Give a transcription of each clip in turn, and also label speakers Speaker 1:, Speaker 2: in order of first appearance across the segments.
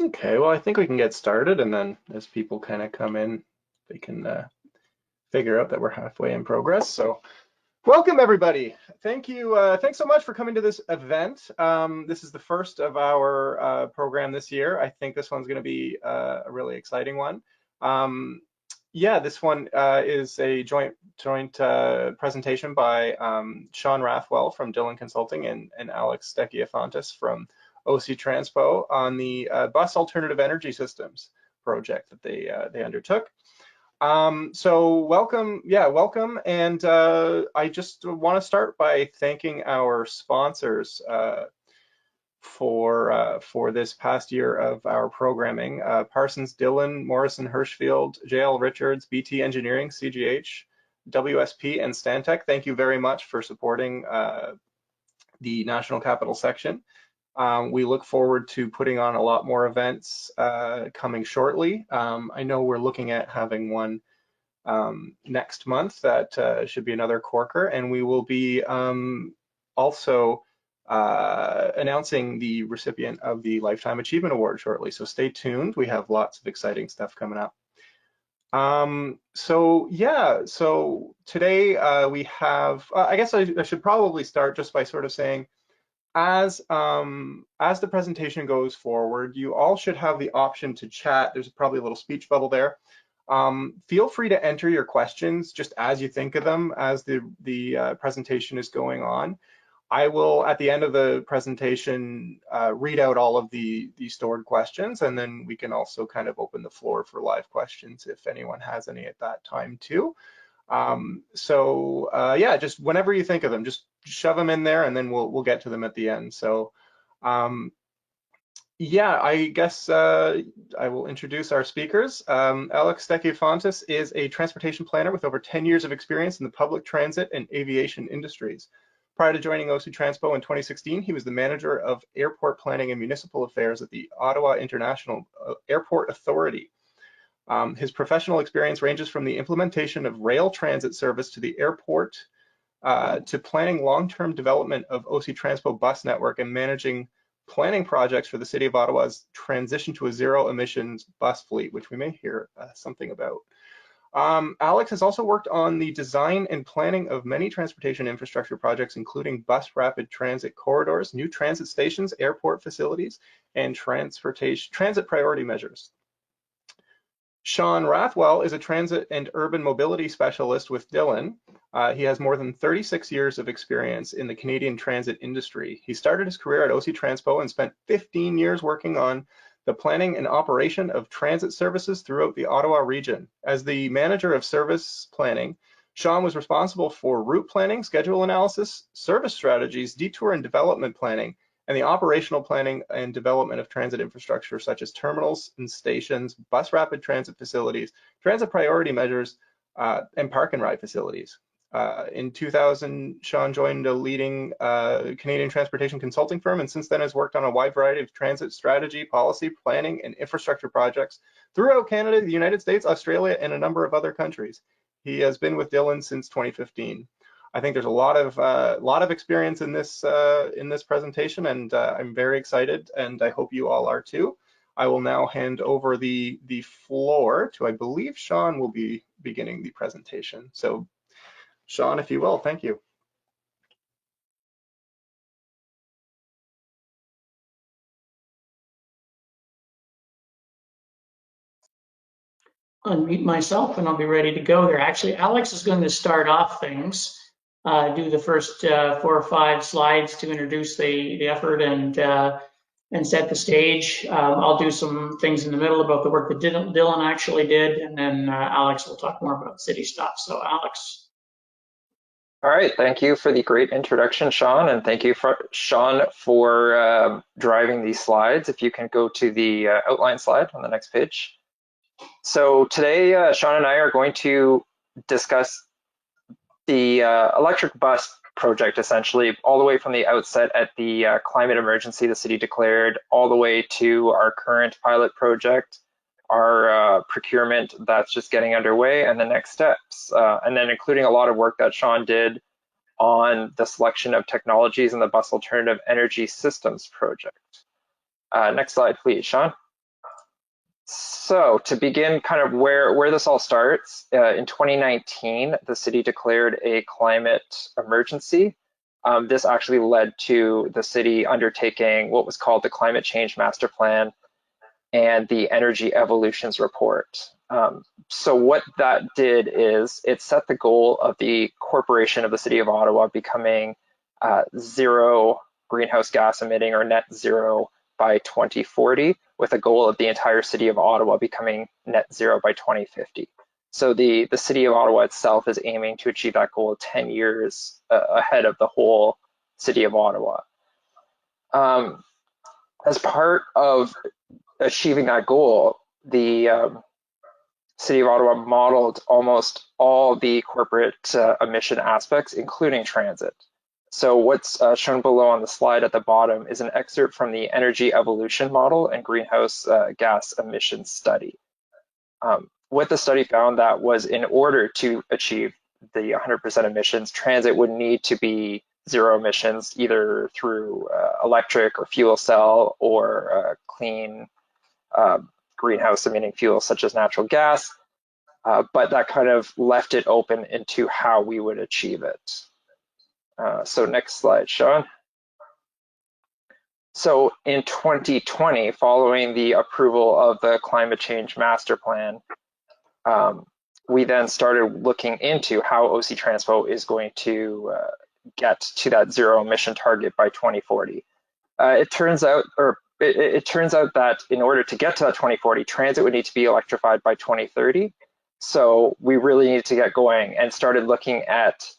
Speaker 1: Okay, well, I think we can get started, and then as people kind of come in, they can figure out that we're halfway in progress. So, welcome everybody. Thank you. Thanks so much for coming to this event. This is the first of our program this year. I think this one's going to be a really exciting one. Yeah, this one is a joint presentation by Sean Rathwell from Dillon Consulting and Alex Stekiafantis from OC Transpo on the bus alternative energy systems project that they undertook. So welcome, welcome. And I just want to start by thanking our sponsors for this past year of our programming. Parsons Dillon, Morrison Hirschfield, JL Richards, BT Engineering, CGH, WSP, and Stantec. Thank you very much for supporting the National Capital section. We look forward to putting on a lot more events coming shortly. I know we're looking at having one next month that should be another corker, and we will be also announcing the recipient of the Lifetime Achievement Award shortly. So stay tuned. We have lots of exciting stuff coming up. So today we have, I guess I should probably start just by sort of saying, as the presentation goes forward, you all should have the option to chat. There's probably a little speech bubble there. Feel free to enter your questions just as you think of them as the presentation is going on. I will, at the end of the presentation, read out all of the stored questions, and then we can also kind of open the floor for live questions if anyone has any at that time too. Yeah, just whenever you think of them, just shove them in there, and then we'll get to them at the end. So yeah, I guess I will introduce our speakers. Alex Stekiafantis is a transportation planner with over 10 years of experience in the public transit and aviation industries. Prior to joining OC Transpo in 2016, he was the manager of airport planning and municipal affairs at the Ottawa International Airport Authority. His professional experience ranges from the implementation of rail transit service to the airport to planning long-term development of OC Transpo bus network and managing planning projects for the City of Ottawa's transition to a zero emissions bus fleet, which we may hear something about. Alex has also worked on the design and planning of many transportation infrastructure projects, including bus rapid transit corridors, new transit stations, airport facilities, and transit priority measures. Sean Rathwell is a transit and urban mobility specialist with Dillon. He has more than 36 years of experience in the Canadian transit industry. He started his career at OC Transpo and spent 15 years working on the planning and operation of transit services throughout the Ottawa region. As the manager of service planning, Sean was responsible for route planning, schedule analysis, service strategies, detour and development planning, and the operational planning and development of transit infrastructure such as terminals and stations, bus rapid transit facilities, transit priority measures, and park and ride facilities. In 2000, Sean joined a leading Canadian transportation consulting firm, and since then has worked on a wide variety of transit strategy, policy, planning, and infrastructure projects throughout Canada, the United States, Australia, and a number of other countries. He has been with Dillon since 2015. I think there's a lot of experience in this presentation, and I'm very excited, and I hope you all are too. I will now hand over the floor to, I believe Sean will be beginning the presentation. So Sean, if you will, thank you.
Speaker 2: Unmute myself and I'll be ready to go here. Actually, Alex is going to start off things, do the first 4 or 5 slides to introduce the effort and set the stage. I'll do some things in the middle about the work that Dillon actually did, and then Alex will talk more about city stuff. So Alex.
Speaker 3: All right, thank you for the great introduction, Sean, and thank you for Sean for driving these slides. If you can go to the outline slide on the next page. So today, Sean and I are going to discuss the electric bus project, essentially, all the way from the outset at the climate emergency the city declared, all the way to our current pilot project, our procurement that's just getting underway, and the next steps, and then including a lot of work that Sean did on the selection of technologies in the bus alternative energy systems project. Next slide, please, Sean. So to begin kind of where this all starts, in 2019, the city declared a climate emergency. This actually led to the city undertaking what was called the Climate Change Master Plan and the Energy Evolutions Report. So what that did is it set the goal of the corporation of the city of Ottawa becoming zero greenhouse gas emitting or net zero by 2040, with a goal of the entire city of Ottawa becoming net zero by 2050. So the city of Ottawa itself is aiming to achieve that goal 10 years ahead of the whole city of Ottawa. As part of achieving that goal, the city of Ottawa modeled almost all the corporate emission aspects, including transit. So what's shown below on the slide at the bottom is an excerpt from the Energy Evolution Model and Greenhouse Gas Emissions Study. What the study found that was in order to achieve the 100% emissions, transit would need to be zero emissions, either through electric or fuel cell or clean greenhouse emitting fuels such as natural gas, but that kind of left it open into how we would achieve it. So next slide, Sean. So in 2020, following the approval of the Climate Change Master Plan, we then started looking into how OC Transpo is going to get to that zero emission target by 2040. It turns out that in order to get to that 2040, transit would need to be electrified by 2030. So we really needed to get going and started looking at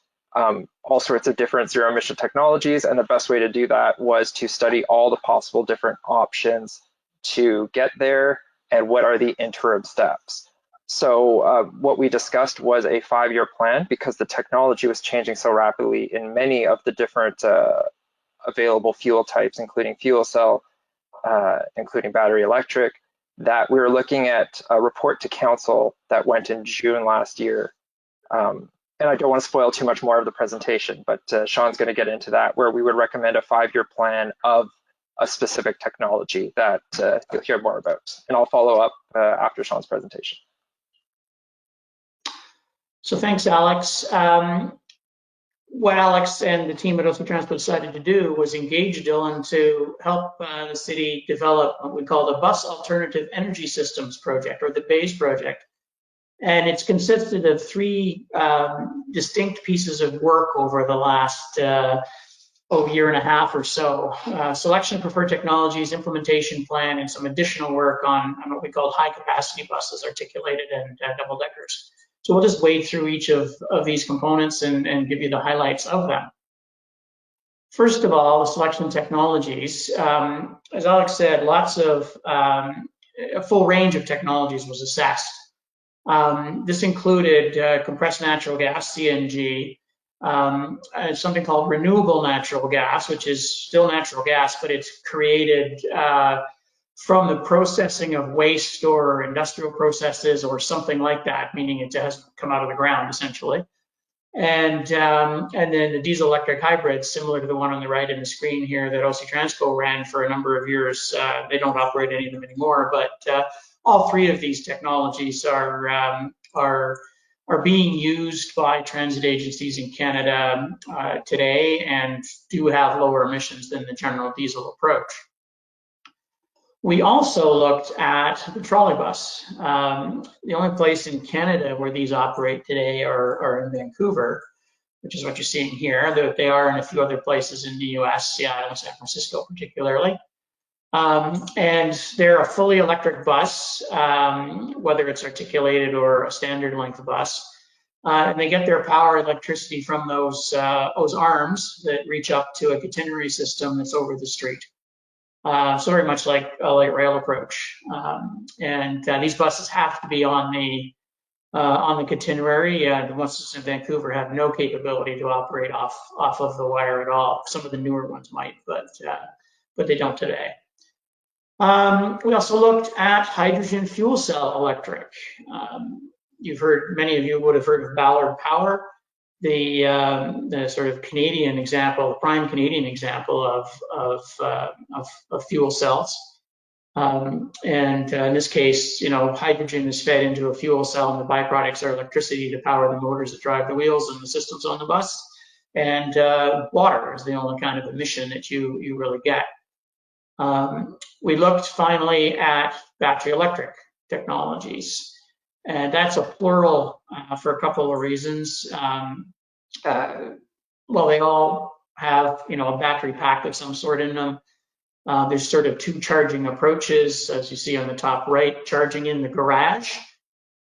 Speaker 3: all sorts of different zero emission technologies. And the best way to do that was to study all the possible different options to get there and what are the interim steps. So what we discussed was a 5-year plan because the technology was changing so rapidly in many of the different available fuel types, including fuel cell, including battery electric, that we were looking at a report to council that went in June last year. And I don't want to spoil too much more of the presentation, but Sean's going to get into that, where we would recommend a 5-year plan of a specific technology that you'll hear more about. And I'll follow up after Sean's presentation.
Speaker 2: So thanks, Alex. What Alex and the team at OC Transpo decided to do was engage Dylan to help the city develop what we call the Bus Alternative Energy Systems Project, or the BAES project. And it's consisted of 3 distinct pieces of work over the last year and a half or so. Selection of preferred technologies, implementation plan, and some additional work on what we call high capacity buses, articulated and double deckers. So we'll just wade through each of these components and give you the highlights of them. First of all, the selection technologies. As Alex said, lots of, a full range of technologies was assessed. This included compressed natural gas, CNG, something called renewable natural gas, which is still natural gas, but it's created from the processing of waste or industrial processes or something like that, meaning it hasn't come out of the ground essentially. And then the diesel electric hybrids, similar to the one on the right in the screen here that OC Transpo ran for a number of years. They don't operate any of them anymore, but all 3 of these technologies are being used by transit agencies in Canada today and do have lower emissions than the general diesel approach. We also looked at the trolley bus. The only place in Canada where these operate today are in Vancouver, which is what you're seeing here. They are in a few other places in the US, Seattle and San Francisco particularly. And they're a fully electric bus, whether it's articulated or a standard length bus. And they get their power electricity from those arms that reach up to a catenary system that's over the street. So very much like a light rail approach. And these buses have to be on the catenary. The buses in Vancouver have no capability to operate off of the wire at all. Some of the newer ones might, but they don't today. We also looked at hydrogen fuel cell electric. Many of you would have heard of Ballard Power, the sort of Canadian example, the prime Canadian example of fuel cells. In this case, hydrogen is fed into a fuel cell, and the byproducts are electricity to power the motors that drive the wheels and the systems on the bus. And water is the only kind of emission that you really get. We looked finally at battery electric technologies, and that's a plural for a couple of reasons. Well, they all have, a battery pack of some sort in them. There's sort of two charging approaches, as you see on the top right, charging in the garage,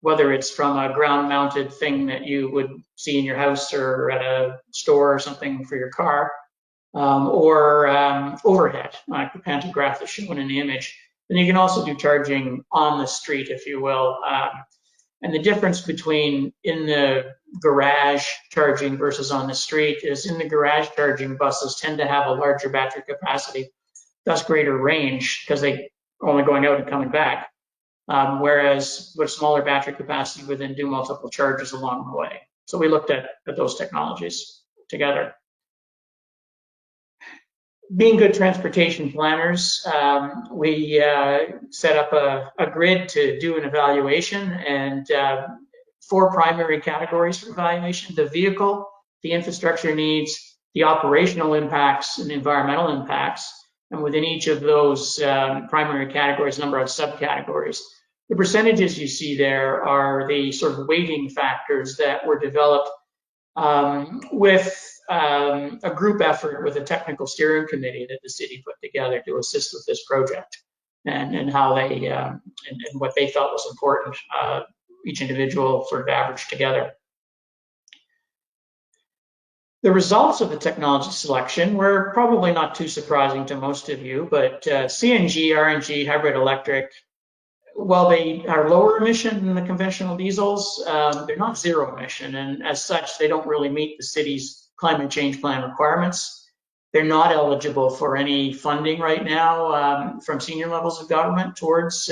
Speaker 2: whether it's from a ground-mounted thing that you would see in your house or at a store or something for your car, or overhead, like the pantograph that's shown in the image. And you can also do charging on the street, if you will. And the difference between in the garage charging versus on the street is in the garage charging, buses tend to have a larger battery capacity, thus greater range because they are only going out and coming back. Whereas with smaller battery capacity, we then do multiple charges along the way. So we looked at those technologies together. Being good transportation planners, we set up a grid to do an evaluation, and 4 primary categories for evaluation: the vehicle, the infrastructure needs, the operational impacts, and the environmental impacts. And within each of those primary categories, a number of subcategories. The percentages you see there are the sort of weighting factors that were developed with a group effort with a technical steering committee that the city put together to assist with this project, and how they and what they thought was important. Each individual sort of averaged together. The results of the technology selection were probably not too surprising to most of you, but CNG, RNG, hybrid electric, while they are lower emission than the conventional diesels, they're not zero emission, and as such, they don't really meet the city's climate change plan requirements. They're not eligible for any funding right now from senior levels of government towards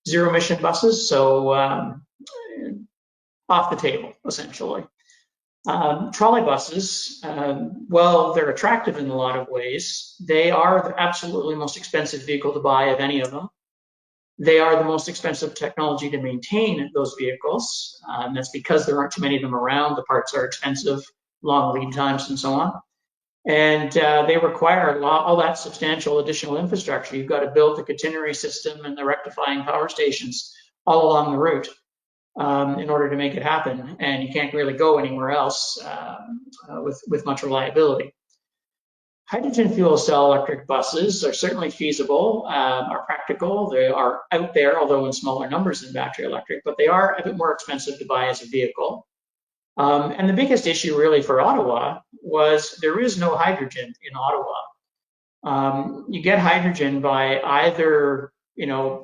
Speaker 2: zero emission buses, so off the table, essentially. Trolley buses, well, they're attractive in a lot of ways. They are the absolutely most expensive vehicle to buy of any of them. They are the most expensive technology to maintain those vehicles. That's because there aren't too many of them around. The parts are expensive, long lead times, and so on. And they require all that substantial additional infrastructure. You've got to build the catenary system and the rectifying power stations all along the route in order to make it happen. And you can't really go anywhere else with much reliability. Hydrogen fuel cell electric buses are certainly feasible, are practical. They are out there, although in smaller numbers than battery electric, but they are a bit more expensive to buy as a vehicle. And the biggest issue really for Ottawa was there is no hydrogen in Ottawa. You get hydrogen by either,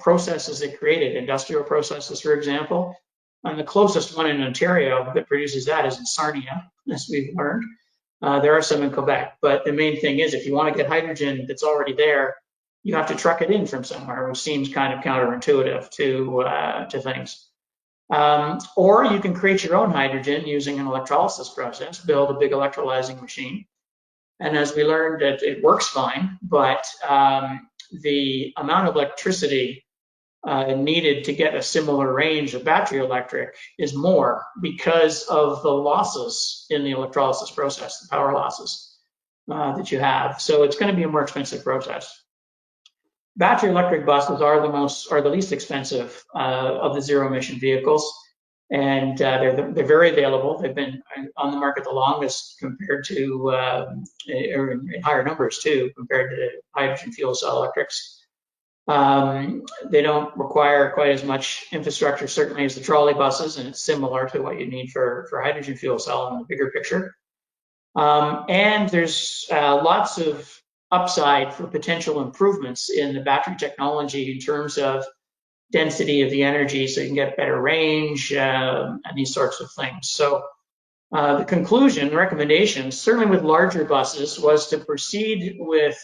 Speaker 2: processes that create it, industrial processes, for example. And the closest one in Ontario that produces that is in Sarnia, as we've learned. There are some in Quebec, but the main thing is if you want to get hydrogen that's already there, you have to truck it in from somewhere, which seems kind of counterintuitive to things. Or you can create your own hydrogen using an electrolysis process, build a big electrolyzing machine. And as we learned, it works fine, but the amount of electricity needed to get a similar range of battery electric is more because of the losses in the electrolysis process, the power losses that you have. So it's going to be a more expensive process. Battery electric buses are the least expensive of the zero emission vehicles, and they're very available. They've been on the market the longest compared to, or in higher numbers too, compared to hydrogen fuel cell electrics. They don't require quite as much infrastructure, certainly, as the trolley buses, and it's similar to what you need for hydrogen fuel cell in the bigger picture. And there's lots of upside for potential improvements in the battery technology in terms of density of the energy, so you can get better range and these sorts of things. So the conclusion, the recommendation, certainly with larger buses, was to proceed with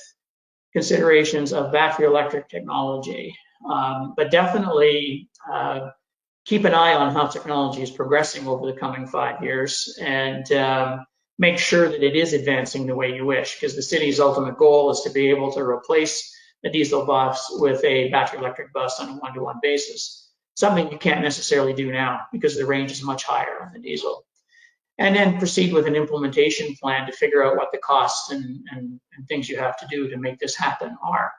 Speaker 2: considerations of battery electric technology, but definitely keep an eye on how technology is progressing over the coming 5 years, and make sure that it is advancing the way you wish, because the city's ultimate goal is to be able to replace a diesel bus with a battery electric bus on a one-to-one basis. Something you can't necessarily do now because the range is much higher on the diesel. And then proceed with an implementation plan to figure out what the costs and things you have to do to make this happen are.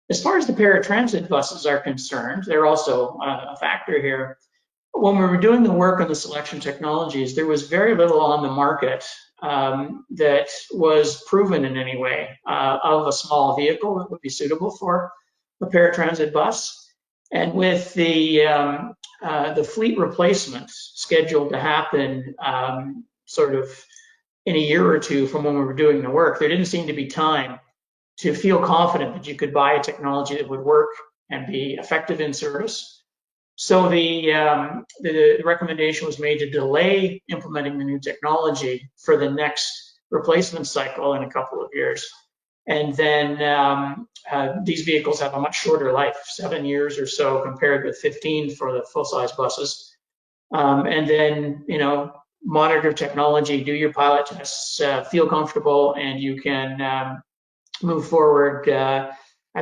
Speaker 2: As far as the paratransit buses are concerned, they're also a factor here. When we were doing the work on the selection technologies, there was very little on the market that was proven in any way of a small vehicle that would be suitable for a paratransit bus. And with the fleet replacement scheduled to happen sort of in a year or two from when we were doing the work, there didn't seem to be time to feel confident that you could buy a technology that would work and be effective in service. So the recommendation was made to delay implementing the new technology for the next replacement cycle in a couple of years. And then these vehicles have a much shorter life, 7 years or so, compared with 15 for the full-size buses. And then, you know, monitor technology, do your pilot tests, feel comfortable, and you can move forward at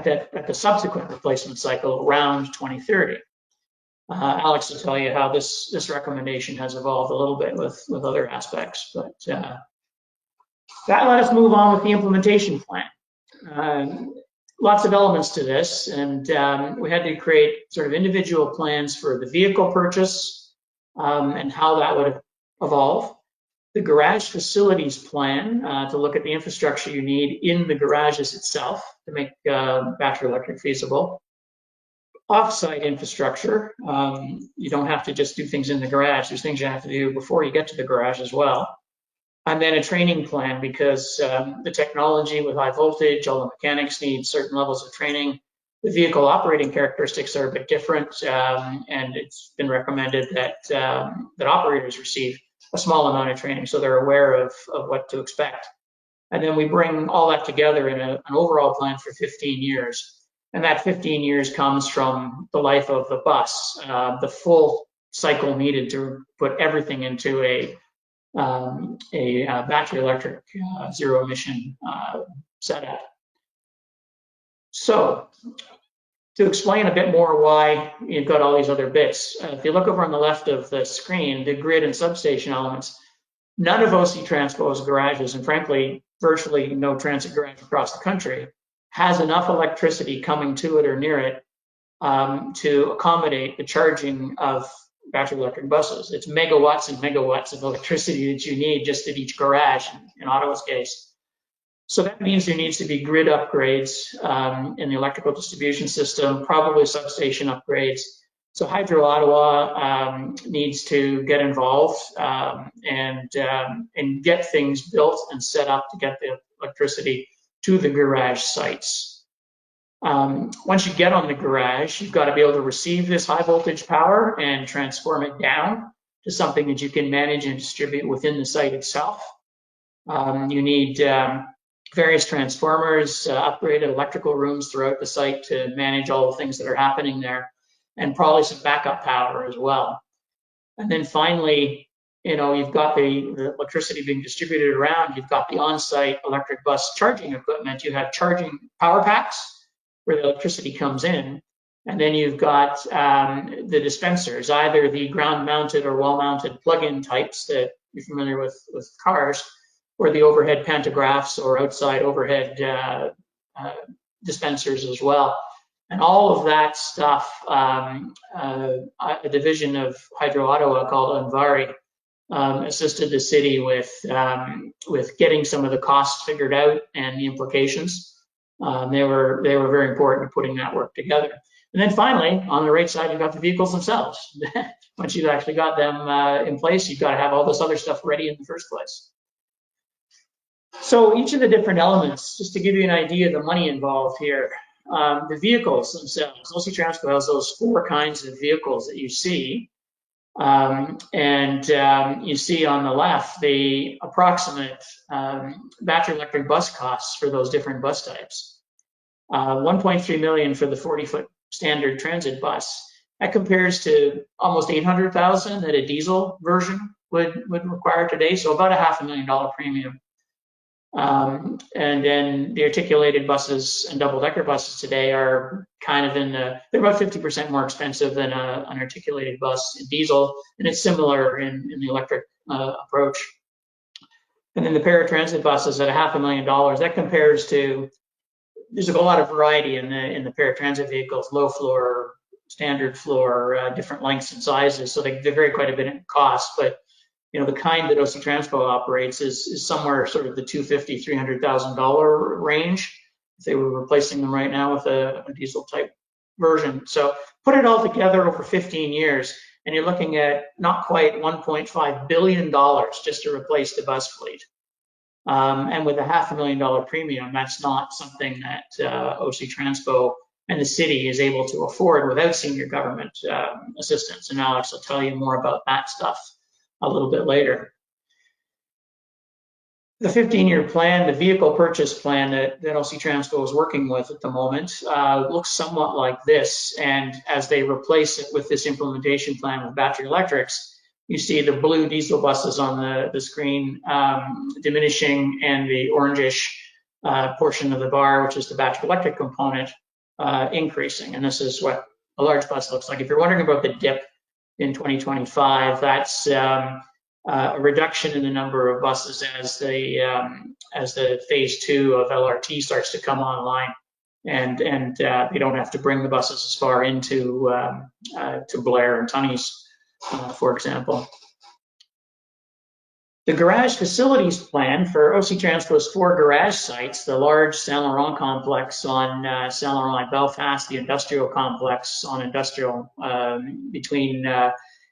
Speaker 2: the subsequent replacement cycle around 2030. Alex will tell you how this recommendation has evolved a little bit with other aspects, but that let us move on with the implementation plan. Lots of elements to this, and we had to create sort of individual plans for the vehicle purchase and how that would evolve. The garage facilities plan to look at the infrastructure you need in the garages itself to make battery electric feasible. Off-site infrastructure, you don't have to just do things in the garage. There's things you have to do before you get to the garage as well. And then a training plan, because the technology with high voltage, all the mechanics need certain levels of training. The vehicle operating characteristics are a bit different, and it's been recommended that that operators receive a small amount of training so they're aware of what to expect. And then we bring all that together in an overall plan for 15 years. And that 15 years comes from the life of the bus, the full cycle needed to put everything into a battery electric zero emission setup. So to explain a bit more why you've got all these other bits, if you look over on the left of the screen, the grid and substation elements, none of OC Transpo's garages, and frankly, virtually no transit garage across the country, has enough electricity coming to it or near it to accommodate the charging of battery electric buses. It's megawatts and megawatts of electricity that you need just at each garage in Ottawa's case. So that means there needs to be grid upgrades in the electrical distribution system, probably substation upgrades. So Hydro Ottawa needs to get involved and get things built and set up to get the electricity to the garage sites. Once you get on the garage, you've got to be able to receive this high voltage power and transform it down to something that you can manage and distribute within the site itself. You need various transformers, upgraded electrical rooms throughout the site to manage all the things that are happening there, and probably some backup power as well. And then finally, you know, you've got the electricity being distributed around, you've got the on-site electric bus charging equipment, you have charging power packs where the electricity comes in, and then you've got the dispensers, either the ground-mounted or wall-mounted plug-in types that you're familiar with cars, or the overhead pantographs or outside overhead dispensers as well. And all of that stuff, a division of Hydro Ottawa called Unvari assisted the city with getting some of the costs figured out and the implications. They were very important in putting that work together. And then finally, on the right side, you've got the vehicles themselves. Once you've actually got them in place, you've got to have all this other stuff ready in the first place. So each of the different elements, just to give you an idea of the money involved here, the vehicles themselves, OC Transpo has those 4 kinds of vehicles that you see. You see on the left the approximate battery electric bus costs for those different bus types. 1.3 million for the 40-foot standard transit bus. That compares to almost 800,000 that a diesel version would require today, so about a $500,000 premium. And then the articulated buses and double-decker buses today are kind of they're about 50% more expensive than an articulated bus in diesel, and it's similar in the electric approach. And then the paratransit buses at $500,000, that compares to, there's a lot of variety in the paratransit vehicles, low floor, standard floor, different lengths and sizes, so they vary quite a bit in cost, but the kind that OC Transpo operates is somewhere sort of the $250,000, $300,000 range if they were replacing them right now with a diesel type version. So put it all together over 15 years, and you're looking at not quite $1.5 billion just to replace the bus fleet. And with a $500,000 premium, that's not something that OC Transpo and the city is able to afford without senior government assistance. And Alex will tell you more about that stuff a little bit later. The 15-year plan, the vehicle purchase plan that OC Transpo is working with at the moment looks somewhat like this. And as they replace it with this implementation plan with battery electrics, you see the blue diesel buses on the screen diminishing, and the orangish portion of the bar, which is the battery electric component, increasing. And this is what a large bus looks like. If you're wondering about the dip in 2025, that's a reduction in the number of buses as the phase 2 of LRT starts to come online, and you don't have to bring the buses as far into to Blair and Tunney's, for example. The garage facilities plan for OC Transpo's 4 garage sites, the large Saint Laurent complex on Saint Laurent Belfast, the industrial complex on industrial between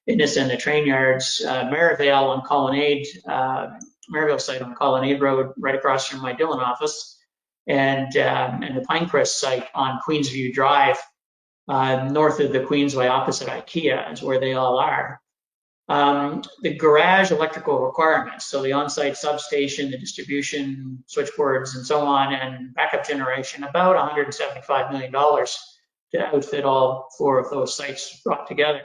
Speaker 2: Innis and the train yards, Merivale on Colonnade, Merivale site on Colonnade Road, right across from my Dillon office, and the Pinecrest site on Queensview Drive, north of the Queensway opposite IKEA is where they all are. The garage electrical requirements, so the on-site substation, the distribution switchboards and so on, and backup generation, about $175 million to outfit all 4 of those sites brought together.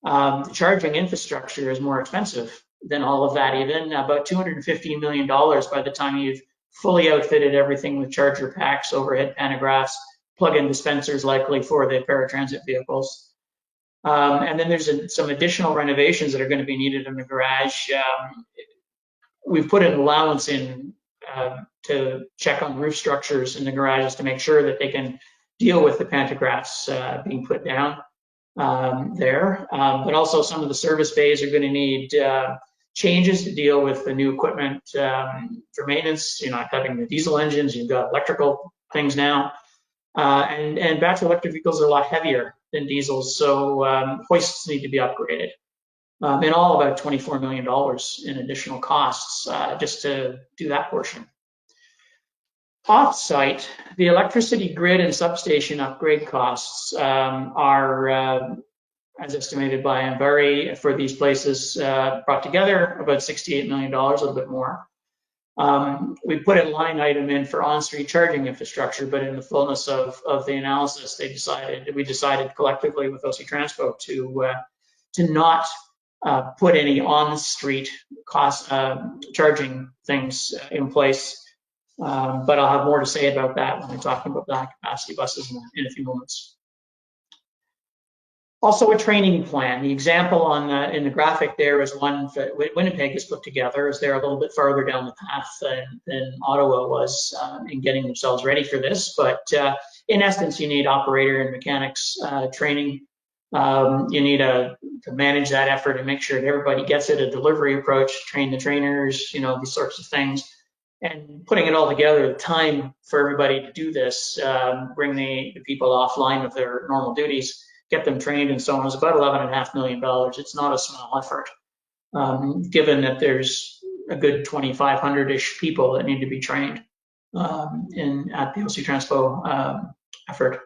Speaker 2: The charging infrastructure is more expensive than all of that, even about $250 million by the time you've fully outfitted everything with charger packs, overhead pantographs, plug-in dispensers likely for the paratransit vehicles. And then there's some additional renovations that are going to be needed in the garage. We've put an allowance in to check on roof structures in the garages to make sure that they can deal with the pantographs being put down there. But also some of the service bays are going to need changes to deal with the new equipment for maintenance. You're not having the diesel engines, you've got electrical things now. And battery electric vehicles are a lot heavier than diesels, so hoists need to be upgraded. And all about $24 million in additional costs just to do that portion. Off-site, the electricity grid and substation upgrade costs are, as estimated by Enviri for these places brought together, about $68 million, a little bit more. We put a line item in for on-street charging infrastructure, but in the fullness of the analysis, we decided collectively with OC Transpo to not put any on-street cost charging things in place. But I'll have more to say about that when we're talking about the capacity buses in a few moments. Also a training plan. The example in the graphic there is one that Winnipeg has put together, as they're a little bit farther down the path than Ottawa was in getting themselves ready for this. But in essence, you need operator and mechanics training. You need to manage that effort and make sure that everybody gets it, a delivery approach, train the trainers, these sorts of things. And putting it all together, the time for everybody to do this, bring the people offline of their normal duties, get them trained and so on, is about $11.5 million. It's not a small effort, given that there's a good 2,500-ish people that need to be trained at the OC Transpo effort.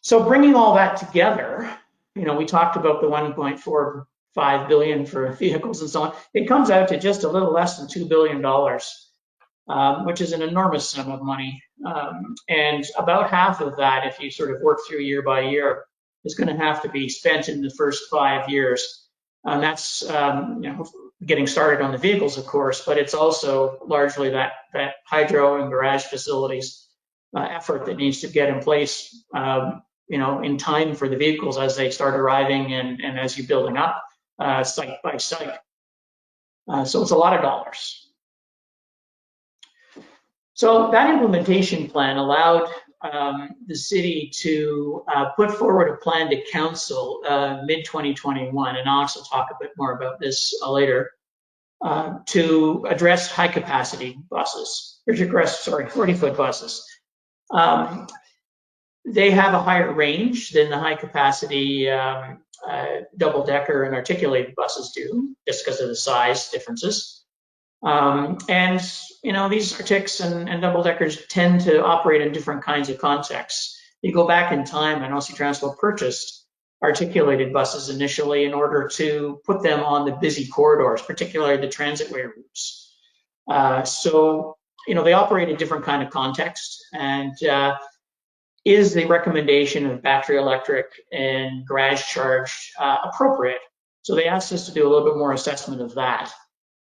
Speaker 2: So bringing all that together, we talked about the 1.45 billion for vehicles and so on. It comes out to just a little less than $2 billion, which is an enormous sum of money. And about half of that, if you sort of work through year by year, is going to have to be spent in the first 5 years. And that's getting started on the vehicles, of course, but it's also largely that hydro and garage facilities effort that needs to get in place, in time for the vehicles as they start arriving and as you're building up site by site. So it's a lot of dollars. So that implementation plan allowed the city to put forward a plan to council mid-2021, and Alex will talk a bit more about this later, to address high capacity buses, or to address, 40-foot buses. They have a higher range than the high capacity double-decker and articulated buses do, just because of the size differences. And these artics and double-deckers tend to operate in different kinds of contexts. You go back in time, and OC Transpo purchased articulated buses initially in order to put them on the busy corridors, particularly the transitway routes. So they operate in different kind of context, and is the recommendation of battery electric and garage charged appropriate? So they asked us to do a little bit more assessment of that.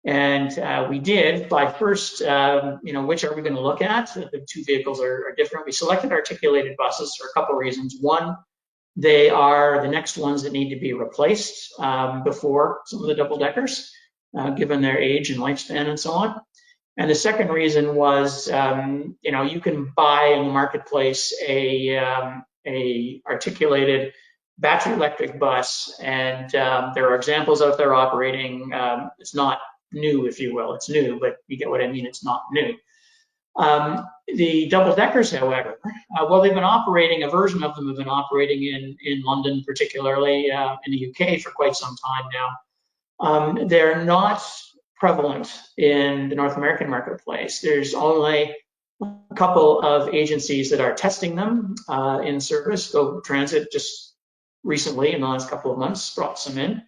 Speaker 2: And we did by first, which are we going to look at? The two vehicles are different. We selected articulated buses for a couple of reasons. One, they are the next ones that need to be replaced before some of the double deckers, given their age and lifespan and so on. And the second reason was, you can buy in the marketplace a articulated battery electric bus, and there are examples out there operating. It's not new, if you will. It's new, but you get what I mean. It's not new. The double deckers, however, they've been operating. A version of them have been operating in London, particularly in the UK, for quite some time now. They're not prevalent in the North American marketplace. There's only a couple of agencies that are testing them in service. Go Transit just recently, in the last couple of months, brought some in.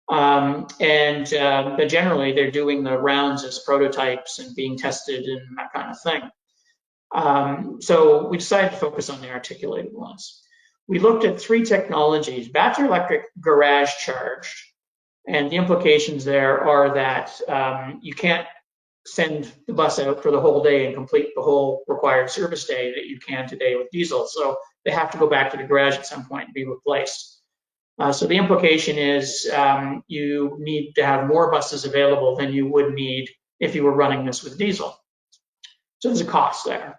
Speaker 2: But generally, they're doing the rounds as prototypes and being tested and that kind of thing. So we decided to focus on the articulated ones. We looked at three technologies: battery electric, garage charged. And the implications there are that you can't send the bus out for the whole day and complete the whole required service day that you can today with diesel. So they have to go back to the garage at some point and be replaced. So the implication is you need to have more buses available than you would need if you were running this with diesel. So there's a cost there.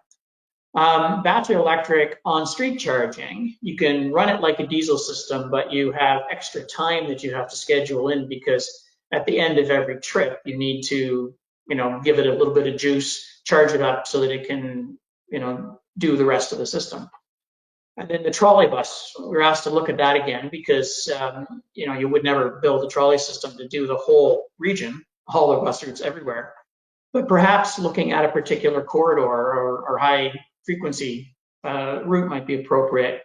Speaker 2: Battery electric on-street charging, you can run it like a diesel system, but you have extra time that you have to schedule in, because at the end of every trip, you need to, give it a little bit of juice, charge it up so that it can, do the rest of the system. And then the trolley bus, we're asked to look at that again, because, you would never build a trolley system to do the whole region, all the bus routes everywhere. But perhaps looking at a particular corridor or high frequency route might be appropriate.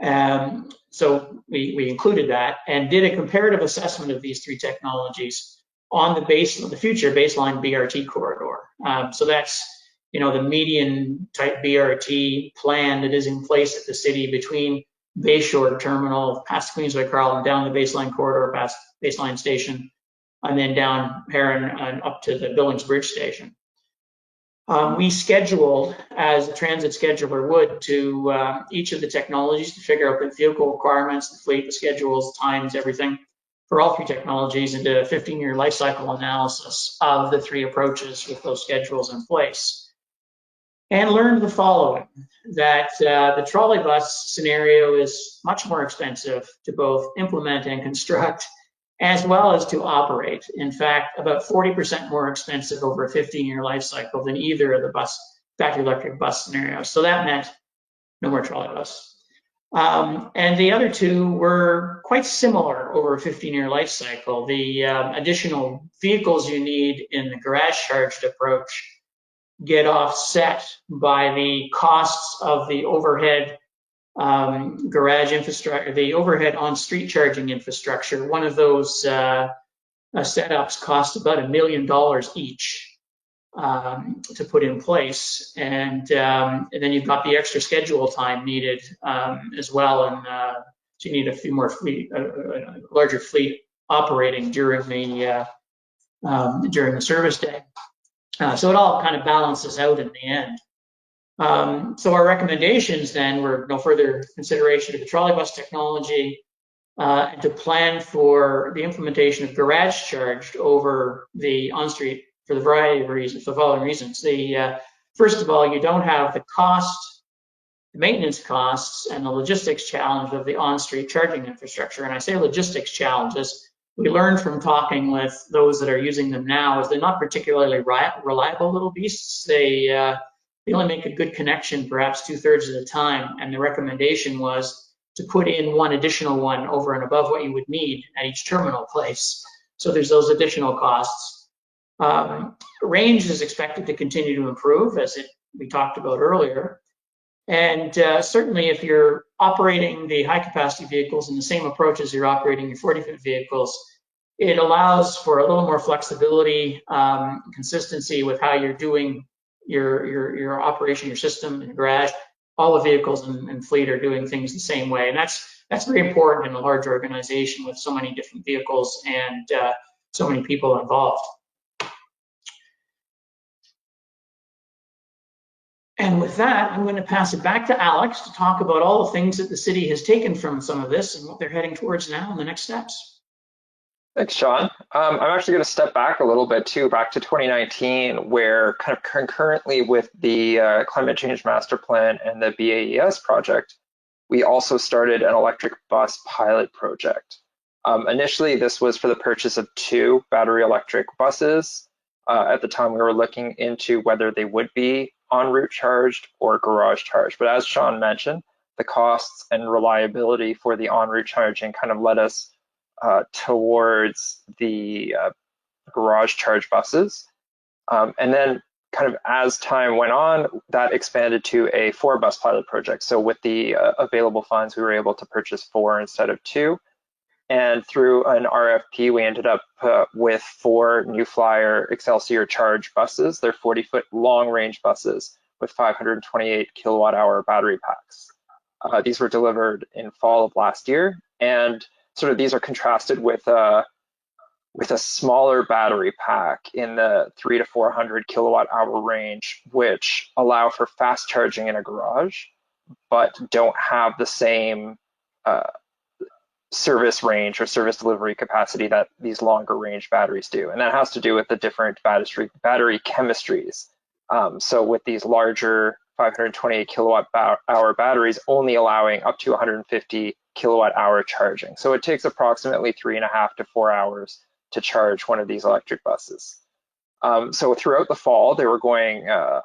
Speaker 2: So we included that and did a comparative assessment of these three technologies on the future baseline BRT corridor. So that's the median type BRT plan that is in place at the city between Bayshore Terminal, past Queensway Carleton, down the baseline corridor, past Baseline Station, and then down Heron and up to the Billings Bridge Station. We scheduled, as a transit scheduler would, to each of the technologies to figure out the vehicle requirements, the fleet, the schedules, times, everything for all three technologies, into a 15-year life cycle analysis of the three approaches with those schedules in place. And learned the following, that the trolley bus scenario is much more expensive to both implement and construct, as well as to operate. In fact, about 40% more expensive over a 15-year life cycle than either of the battery electric bus scenarios. So that meant no more trolley bus. And the other two were quite similar over a 15-year life cycle. The additional vehicles you need in the garage charged approach get offset by the costs of the overhead garage infrastructure, the overhead on-street charging infrastructure. One of those setups cost about $1 million each to put in place, and then you've got the extra schedule time needed as well, and so you need a few more fleet, a larger fleet operating during the during the service day. So it all kind of balances out in the end. So our recommendations then were no further consideration of the trolleybus technology, and to plan for the implementation of garage charged over the on-street for the variety of reasons, for the following reasons. First of all, you don't have the cost, the maintenance costs, and the logistics challenge of the on-street charging infrastructure. And I say logistics challenges, we learned from talking with those that are using them now is they're not particularly reliable little beasts. They only make a good connection perhaps 2/3 of the time, and the recommendation was to put in one additional one over and above what you would need at each terminal place. So there's those additional costs. Range is expected to continue to improve, as we talked about earlier. And certainly if you're operating the high capacity vehicles in the same approach as you're operating your 40-foot vehicles, it allows for a little more flexibility, consistency with how you're doing your operation, your system in the garage. All the vehicles and fleet are doing things the same way. And that's very important in a large organization with so many different vehicles and so many people involved. And with that, I'm going to pass it back to Alex to talk about all the things that the city has taken from some of this and what they're heading towards now in the next steps.
Speaker 3: Thanks, Sean. I'm actually going to step back a little bit too, back to 2019, where kind of concurrently with the Climate Change Master Plan and the BAES project, we also started an electric bus pilot project. Initially, this was for the purchase of 2 battery electric buses. At the time, we were looking into whether they would be en route charged or garage charged. But as Sean mentioned, the costs and reliability for the en route charging kind of led us towards the garage charge buses. And then kind of as time went on, that expanded to a 4-bus pilot project. So with the available funds, we were able to purchase 4 instead of 2. And through an RFP, we ended up with 4 New Flyer Excelsior charge buses. They're 40-foot long-range buses with 528 kilowatt-hour battery packs. These were delivered in fall of last year, and sort of these are contrasted with a smaller battery pack in the 300 to 400 kilowatt-hour range, which allow for fast charging in a garage, but don't have the same service range or service delivery capacity that these longer range batteries do. And that has to do with the different battery chemistries. So with these larger 528 kilowatt-hour batteries only allowing up to 150 kilowatt-hour charging. So it takes approximately 3.5 to 4 hours to charge one of these electric buses. So throughout the fall, they were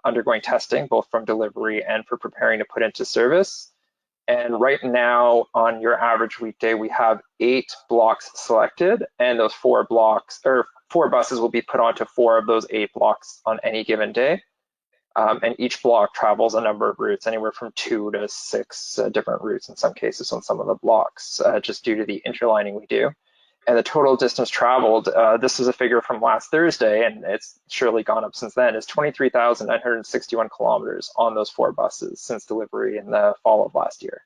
Speaker 3: undergoing testing, both from delivery and for preparing to put into service. And right now, on your average weekday, we have 8 blocks selected, and those 4 buses will be put onto 4 of those 8 blocks on any given day. And each block travels a number of routes, anywhere from 2 to 6 different routes in some cases on some of the blocks, just due to the interlining we do. And the total distance traveled, this is a figure from last Thursday, and it's surely gone up since then, is 23,961 kilometers on those 4 buses since delivery in the fall of last year.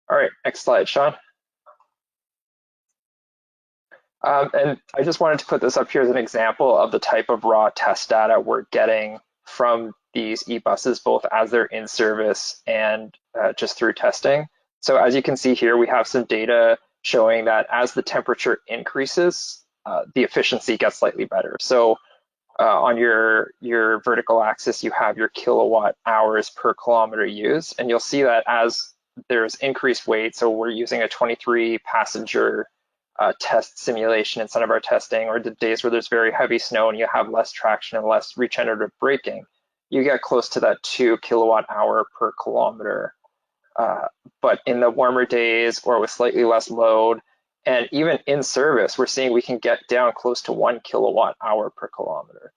Speaker 3: All right, next slide, Sean. And I just wanted to put this up here as an example of the type of raw test data we're getting from these e-buses, both as they're in service and just through testing. So as you can see here, we have some data showing that as the temperature increases, the efficiency gets slightly better. So on your vertical axis, you have your kilowatt hours per kilometer used, and you'll see that as there's increased weight, so we're using a 23 passenger test simulation instead of our testing, or the days where there's very heavy snow and you have less traction and less regenerative braking, you get close to that 2 kilowatt hour per kilometer. But in the warmer days or with slightly less load, and even in service, we're seeing we can get down close to 1 kilowatt hour per kilometer.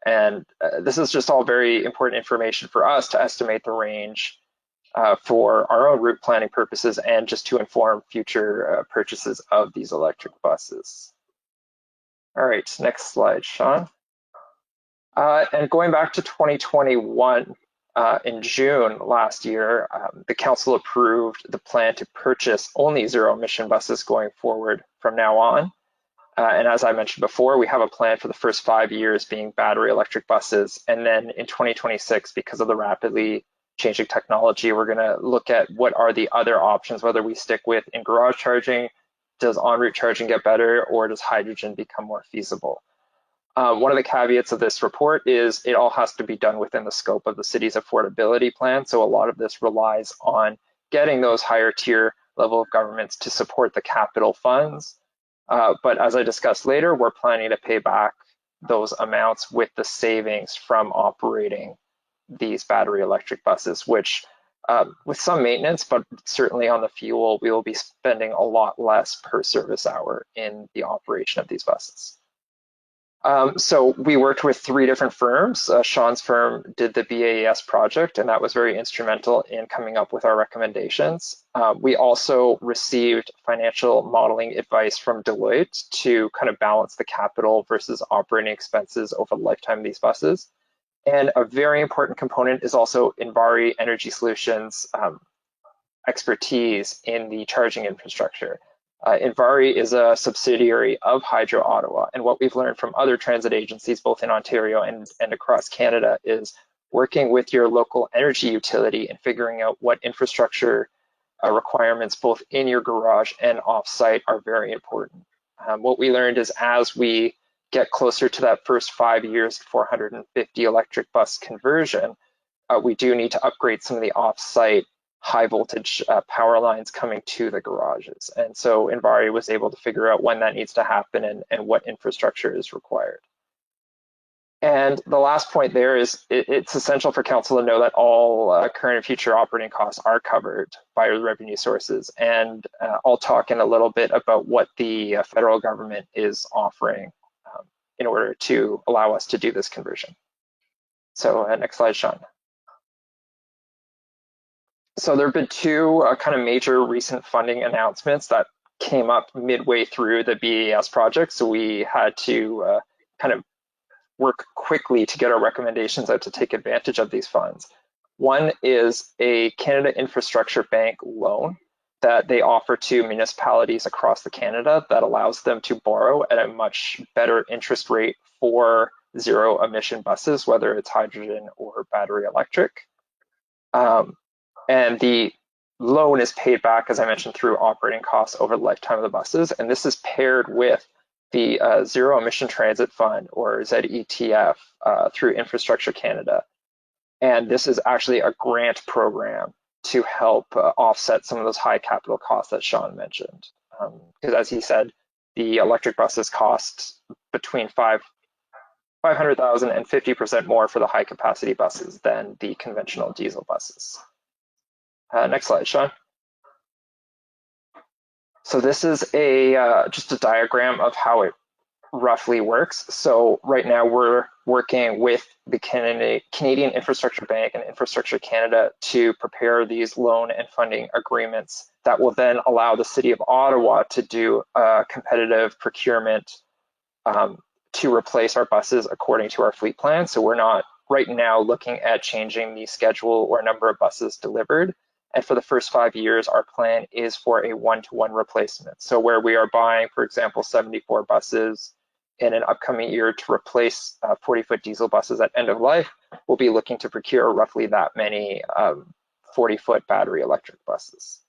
Speaker 3: And this is just all very important information for us to estimate the range for our own route planning purposes and just to inform future purchases of these electric buses. All right, next slide, Sean. And going back to 2021, in June last year, the council approved the plan to purchase only zero emission buses going forward from now on. And as I mentioned before, we have a plan for the first 5 years being battery electric buses. And then in 2026, because of the rapidly changing technology, we're going to look at what are the other options, whether we stick with in-garage charging, does en-route charging get better, or does hydrogen become more feasible? One of the caveats of this report is it all has to be done within the scope of the city's affordability plan. So a lot of this relies on getting those higher tier level of governments to support the capital funds. But as I discussed later, we're planning to pay back those amounts with the savings from operating these battery electric buses, which with some maintenance, but certainly on the fuel, we will be spending a lot less per service hour in the operation of these buses. So we worked with 3 different firms. Sean's firm did the BAES project, and that was very instrumental in coming up with our recommendations. We also received financial modeling advice from Deloitte to kind of balance the capital versus operating expenses over the lifetime of these buses. And a very important component is also Envari Energy Solutions expertise in the charging infrastructure. Envari is a subsidiary of Hydro Ottawa, and what we've learned from other transit agencies, both in Ontario and across Canada, is working with your local energy utility and figuring out what infrastructure requirements both in your garage and off-site are very important. What we learned is as we get closer to that first 5 years, 450 electric bus conversion, we do need to upgrade some of the off-site high voltage power lines coming to the garages. And so Envari was able to figure out when that needs to happen and what infrastructure is required. And the last point there is it's essential for council to know that all current and future operating costs are covered by revenue sources. And I'll talk in a little bit about what the federal government is offering in order to allow us to do this conversion. So next slide, Sean. So there have been 2 kind of major recent funding announcements that came up midway through the BAES project. So we had to kind of work quickly to get our recommendations out to take advantage of these funds. One is a Canada Infrastructure Bank loan that they offer to municipalities across the Canada that allows them to borrow at a much better interest rate for zero emission buses, whether it's hydrogen or battery electric. And the loan is paid back, as I mentioned, through operating costs over the lifetime of the buses. And this is paired with the Zero Emission Transit Fund, or ZETF, through Infrastructure Canada. And this is actually a grant program to help offset some of those high capital costs that Sean mentioned. Because as he said, the electric buses cost between $500,000 and 50% more for the high capacity buses than the conventional diesel buses. Next slide, Sean. So this is just a diagram of how it roughly works. So right now we're working with the Canadian Infrastructure Bank and Infrastructure Canada to prepare these loan and funding agreements that will then allow the City of Ottawa to do a competitive procurement to replace our buses according to our fleet plan. So we're not right now looking at changing the schedule or number of buses delivered. And for the first 5 years, our plan is for a 1-to-1 replacement. So where we are buying, for example, 74 buses in an upcoming year to replace 40-foot diesel buses at end of life, we'll be looking to procure roughly that many 40-foot battery electric buses.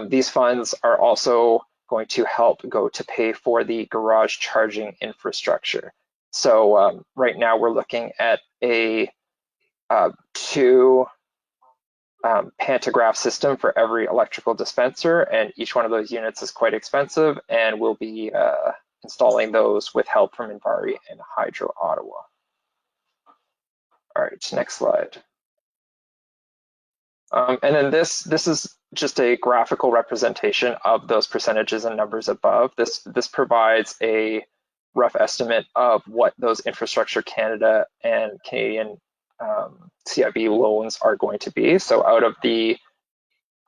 Speaker 3: These funds are also going to help go to pay for the garage charging infrastructure. So right now we're looking at a 2 pantograph system for every electrical dispenser, and each one of those units is quite expensive, and we'll be installing those with help from Envari and Hydro Ottawa. All right, next slide. And then this is just a graphical representation of those percentages and numbers above. This provides a rough estimate of what those Infrastructure Canada and Canadian CIB loans are going to be. So out of the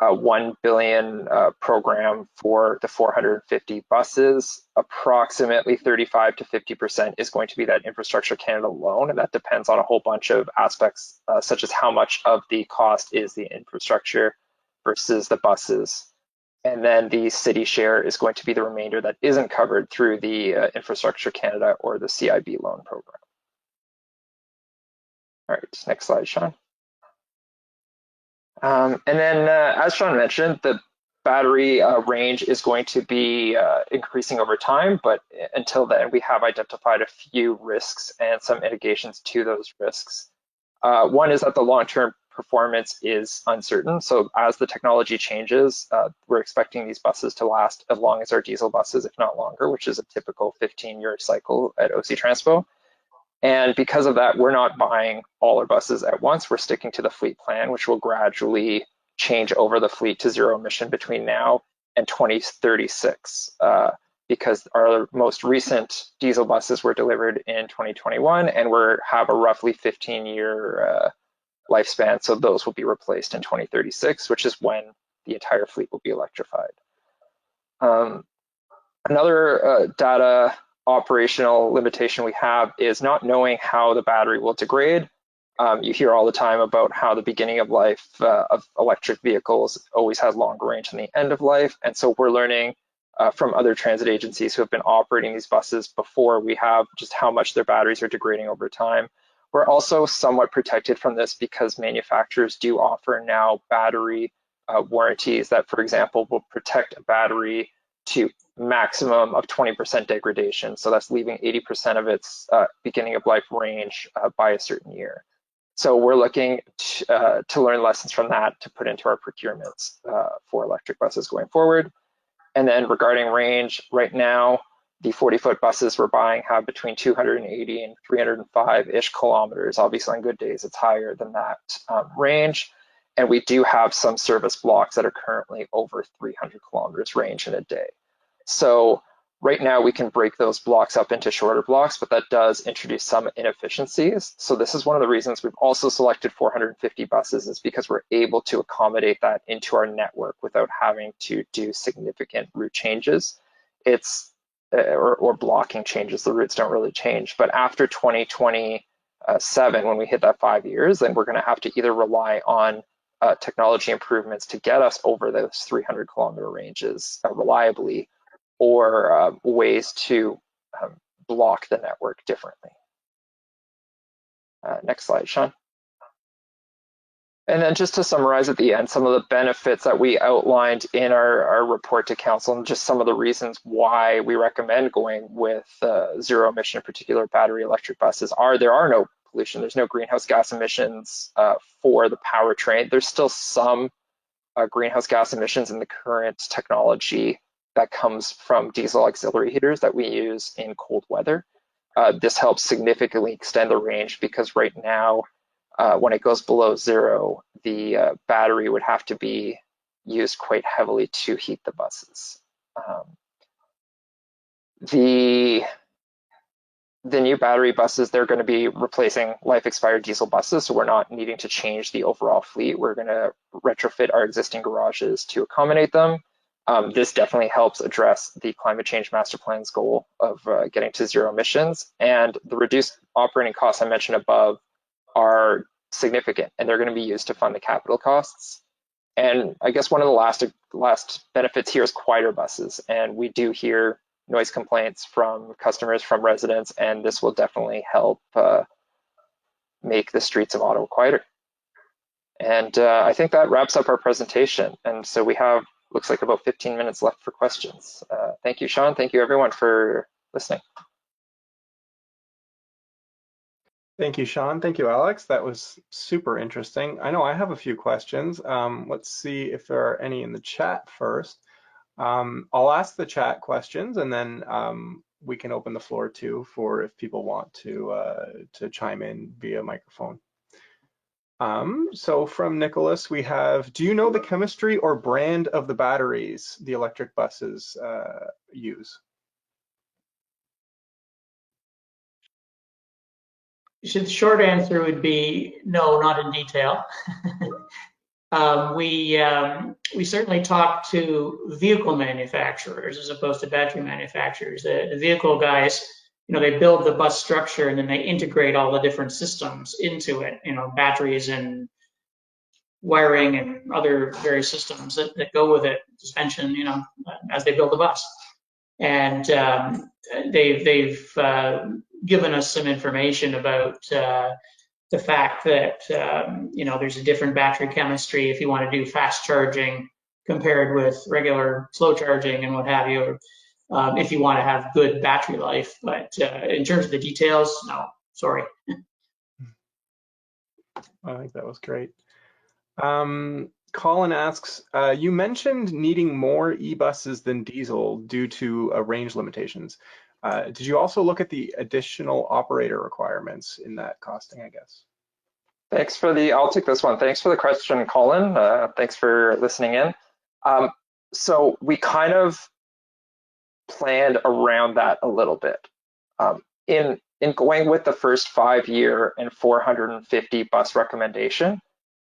Speaker 3: $1 billion program for the 450 buses, approximately 35 to 50% is going to be that Infrastructure Canada loan, and that depends on a whole bunch of aspects, such as how much of the cost is the infrastructure versus the buses. And then the city share is going to be the remainder that isn't covered through the Infrastructure Canada or the CIB loan program. All right, next slide, Sean. And then, as Sean mentioned, the battery range is going to be increasing over time, but until then, we have identified a few risks and some mitigations to those risks. One is that the long-term performance is uncertain. So as the technology changes, we're expecting these buses to last as long as our diesel buses, if not longer, which is a typical 15-year cycle at OC Transpo. And because of that, we're not buying all our buses at once. We're sticking to the fleet plan, which will gradually change over the fleet to zero emission between now and 2036. Because our most recent diesel buses were delivered in 2021 and have a roughly 15-year lifespan. So those will be replaced in 2036, which is when the entire fleet will be electrified. Another data operational limitation we have is not knowing how the battery will degrade. You hear all the time about how the beginning of life of electric vehicles always has longer range than the end of life. And so we're learning from other transit agencies who have been operating these buses before we have just how much their batteries are degrading over time. We're also somewhat protected from this because manufacturers do offer now battery warranties that, for example, will protect a battery to maximum of 20% degradation. So that's leaving 80% of its beginning of life range by a certain year. So we're looking to learn lessons from that to put into our procurements for electric buses going forward. And then regarding range, right now, the 40-foot buses we're buying have between 280 and 305-ish kilometers. Obviously, on good days, it's higher than that range. And we do have some service blocks that are currently over 300 kilometers range in a day. So right now we can break those blocks up into shorter blocks, but that does introduce some inefficiencies. So this is one of the reasons we've also selected 450 buses, is because we're able to accommodate that into our network without having to do significant route changes. Or blocking changes. The routes don't really change. But after 2027, when we hit that 5 years, then we're going to have to either rely on technology improvements to get us over those 300 kilometer ranges reliably, or ways to block the network differently. Next slide, Sean. And then just to summarize at the end, some of the benefits that we outlined in our report to council, and just some of the reasons why we recommend going with zero emission, in particular battery electric buses, there are no pollution. There's no greenhouse gas emissions for the powertrain. There's still some greenhouse gas emissions in the current technology that comes from diesel auxiliary heaters that we use in cold weather. This helps significantly extend the range, because right now, when it goes below zero, the battery would have to be used quite heavily to heat the buses. The new battery buses, they're going to be replacing life expired diesel buses, so we're not needing to change the overall fleet. We're going to retrofit our existing garages to accommodate them. This definitely helps address the climate change master plan's goal of getting to zero emissions, and the reduced operating costs I mentioned above are significant, and they're going to be used to fund the capital costs. And I guess one of the last benefits here is quieter buses, and we do hear noise complaints from customers, from residents, and this will definitely help make the streets of Ottawa quieter. And I think that wraps up our presentation. And so we have, looks like, about 15 minutes left for questions. Thank you, Sean. Thank you, everyone, for listening.
Speaker 1: Thank you, Sean. Thank you, Alex. That was super interesting. I know I have a few questions. Let's see if there are any in the chat first. I'll ask the chat questions, and then we can open the floor too for if people want to chime in via microphone. So from Nicholas, we have, do you know the chemistry or brand of the batteries the electric buses use?
Speaker 2: The short answer would be no, not in detail. We certainly talk to vehicle manufacturers as opposed to battery manufacturers. The vehicle guys, they build the bus structure and then they integrate all the different systems into it, batteries and wiring and other various systems that go with it, suspension, as they build the bus. And they've given us some information about the fact that there's a different battery chemistry if you want to do fast charging compared with regular slow charging and what have you, if you want to have good battery life. But in terms of the details, no, sorry.
Speaker 1: I think that was great. Colin asks, you mentioned needing more e-buses than diesel due to range limitations. Did you also look at the additional operator requirements in that costing, I guess?
Speaker 3: I'll take this one. Thanks for the question, Colin. Thanks for listening in. So we kind of planned around that a little bit. In going with the first 5-year and 450 bus recommendation,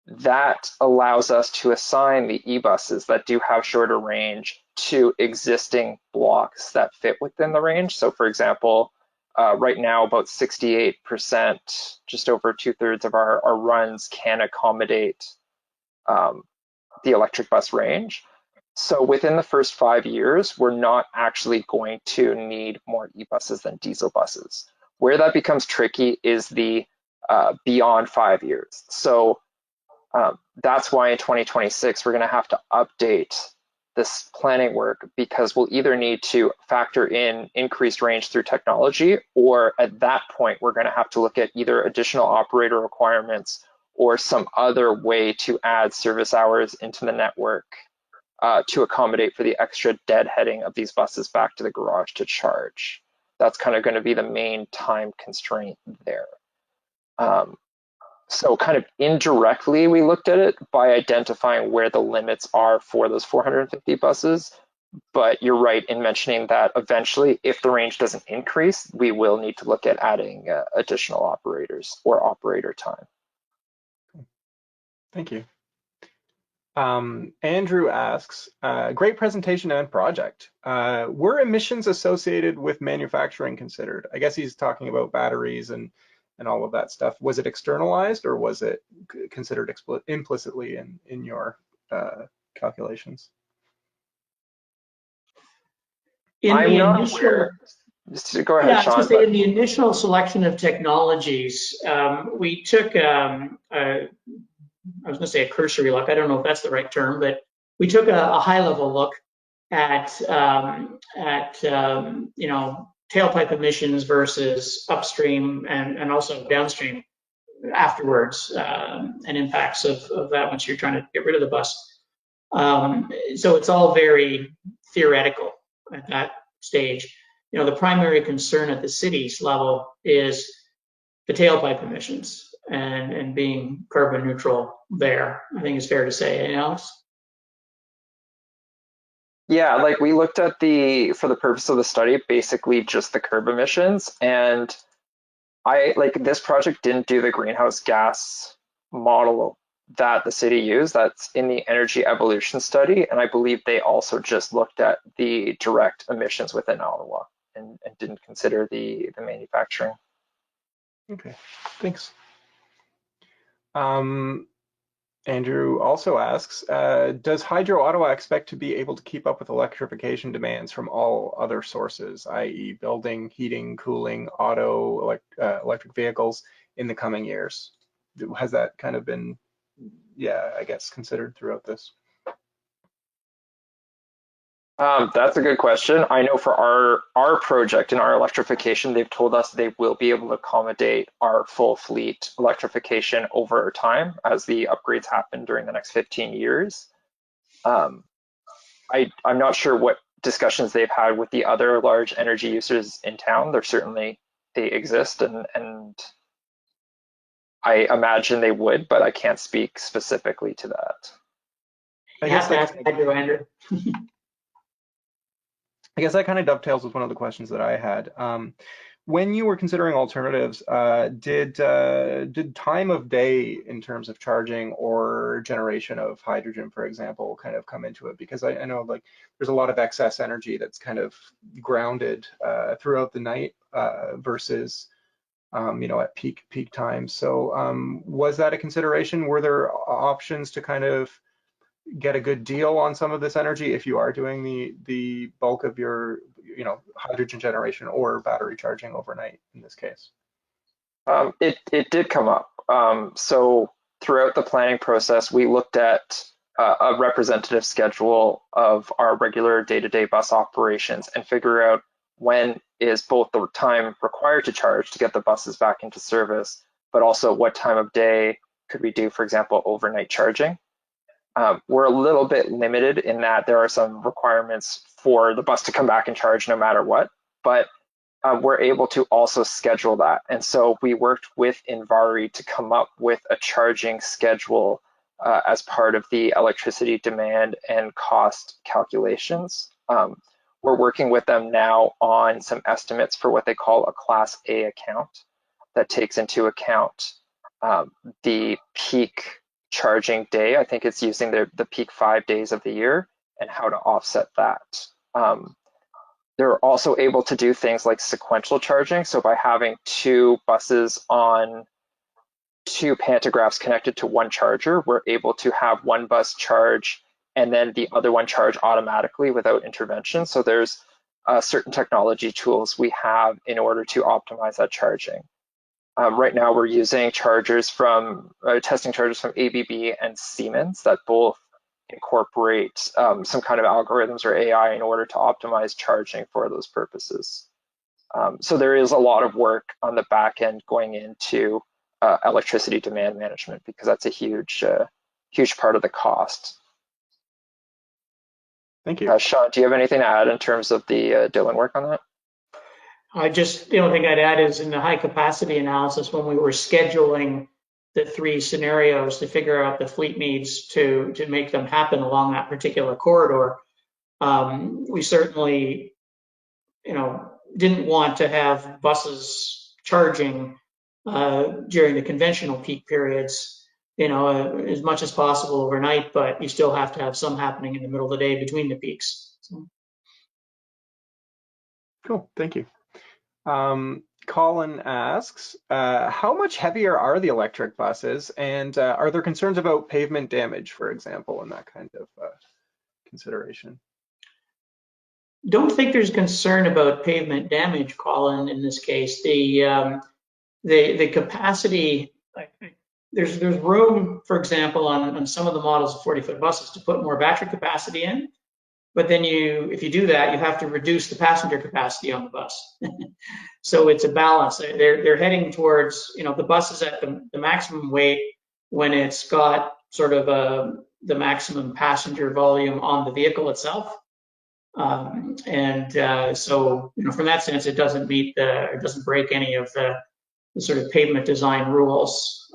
Speaker 3: that allows us to assign the e-buses that do have shorter range to existing blocks that fit within the range. So for example, right now about 68%, just over 2/3 of our runs can accommodate the electric bus range. So within the first 5 years, we're not actually going to need more e-buses than diesel buses. Where that becomes tricky is the beyond 5 years. So that's why in 2026, we're going to have to update this planning work, because we'll either need to factor in increased range through technology, or at that point, we're going to have to look at either additional operator requirements or some other way to add service hours into the network to accommodate for the extra deadheading of these buses back to the garage to charge. That's kind of going to be the main time constraint there. So kind of indirectly, we looked at it by identifying where the limits are for those 450 buses. But you're right in mentioning that eventually, if the range doesn't increase, we will need to look at adding additional operators or operator time.
Speaker 1: Thank you. Andrew asks, great presentation and project. Were emissions associated with manufacturing considered? I guess he's talking about batteries and all of that stuff. Was it externalized, or was it considered implicitly in your calculations?
Speaker 3: I'm not aware. Just go ahead, Sean.
Speaker 2: I was going to say, in the initial selection of technologies, we took, I was going to say a cursory look. I don't know if that's the right term, but we took a high-level look at tailpipe emissions versus upstream and also downstream afterwards, and impacts of that once you're trying to get rid of the bus. So it's all very theoretical at that stage. The primary concern at the city's level is the tailpipe emissions and being carbon neutral there, I think is fair to say. Alex?
Speaker 3: Yeah, like we looked at for the purpose of the study, basically just the curb emissions. And this project didn't do the greenhouse gas model that the city used. That's in the energy evolution study. And I believe they also just looked at the direct emissions within Ottawa and didn't consider the manufacturing.
Speaker 1: Okay, thanks. Andrew also asks, does Hydro Ottawa expect to be able to keep up with electrification demands from all other sources, i.e. building, heating, cooling, electric vehicles in the coming years? Has that kind of been, I guess, considered throughout this?
Speaker 3: That's a good question. I know for our project and our electrification, they've told us they will be able to accommodate our full fleet electrification over time as the upgrades happen during the next 15 years. I'm not sure what discussions they've had with the other large energy users in town. They exist, and I imagine they would, but I can't speak specifically to that.
Speaker 2: I guess that's Andrew.
Speaker 1: I guess that kind of dovetails with one of the questions that I had. When you were considering alternatives, did time of day in terms of charging or generation of hydrogen, for example, kind of come into it? Because I know there's a lot of excess energy that's kind of grounded throughout the night versus at peak times. So was that a consideration? Were there options to kind of get a good deal on some of this energy if you are doing the bulk of your, hydrogen generation or battery charging overnight in this case?
Speaker 3: It did come up. So throughout the planning process, we looked at a representative schedule of our regular day-to-day bus operations and figure out when is both the time required to charge to get the buses back into service, but also what time of day could we do, for example, overnight charging. We're a little bit limited in that there are some requirements for the bus to come back and charge no matter what, but we're able to also schedule that. And so we worked with Envari to come up with a charging schedule as part of the electricity demand and cost calculations. We're working with them now on some estimates for what they call a Class A account that takes into account the peak charging day. I think it's using the peak 5 days of the year and how to offset that. They're also able to do things like sequential charging. So by having 2 buses on 2 pantographs connected to one charger, we're able to have one bus charge and then the other one charge automatically without intervention. So there's certain technology tools we have in order to optimize that charging. Right now we're using chargers testing chargers from ABB and Siemens that both incorporate some kind of algorithms or AI in order to optimize charging for those purposes. So there is a lot of work on the back end going into electricity demand management because that's a huge part of the cost.
Speaker 1: Thank you.
Speaker 3: Sean, do you have anything to add in terms of the Dylan work on that?
Speaker 2: The only thing I'd add is in the high capacity analysis, when we were scheduling the 3 scenarios to figure out the fleet needs to make them happen along that particular corridor, we certainly, didn't want to have buses charging during the conventional peak periods, as much as possible overnight, but you still have to have some happening in the middle of the day between the peaks. So.
Speaker 1: Cool, thank you. Colin asks, how much heavier are the electric buses, and are there concerns about pavement damage, for example, in that kind of consideration?
Speaker 2: Don't think there's concern about pavement damage, Colin, in this case. The capacity, there's room, for example, on some of the models of 40-foot buses to put more battery capacity in. But then if you do that, you have to reduce the passenger capacity on the bus. So it's a balance. They're heading towards, the bus is at the maximum weight when it's got sort of the maximum passenger volume on the vehicle itself. So, from that sense, it doesn't break any of the sort of pavement design rules.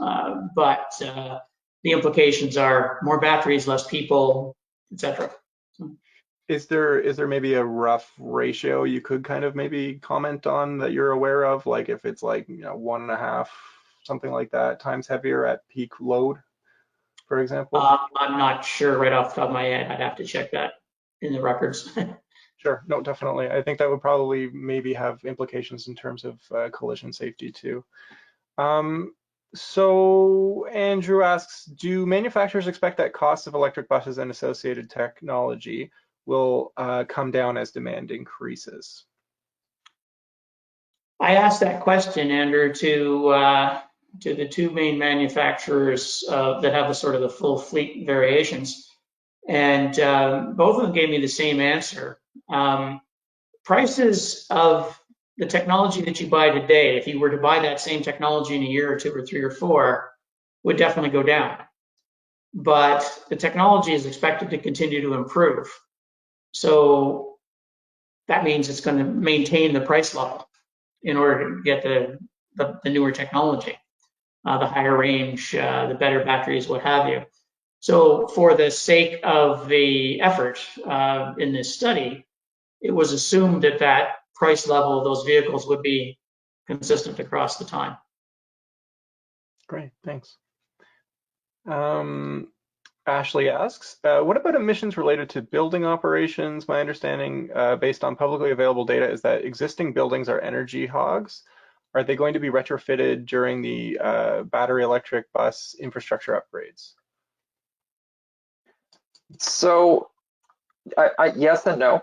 Speaker 2: But the implications are more batteries, less people, etc.
Speaker 1: Is there maybe a rough ratio you could kind of maybe comment on that you're aware of, like if it's like 1.5, something like that, times heavier at peak load, for example?
Speaker 2: I'm not sure right off the top of my head. I'd have to check that in the records.
Speaker 1: Sure, no, definitely. I think that would probably maybe have implications in terms of collision safety too. So Andrew asks, do manufacturers expect that costs of electric buses and associated technology will come down as demand increases?
Speaker 2: I asked that question, Andrew, to the 2 main manufacturers that have the full fleet variations, and both of them gave me the same answer. Prices of the technology that you buy today, if you were to buy that same technology in a year or 2 or 3 or 4, would definitely go down. But the technology is expected to continue to improve. So that means it's going to maintain the price level in order to get the newer technology, the higher range, the better batteries, what have you. So for the sake of the effort in this study, it was assumed that price level of those vehicles would be consistent across the time.
Speaker 1: Great, thanks. Ashley asks, what about emissions related to building operations? My understanding, based on publicly available data, is that existing buildings are energy hogs. Are they going to be retrofitted during the battery electric bus infrastructure upgrades?
Speaker 3: So yes and no.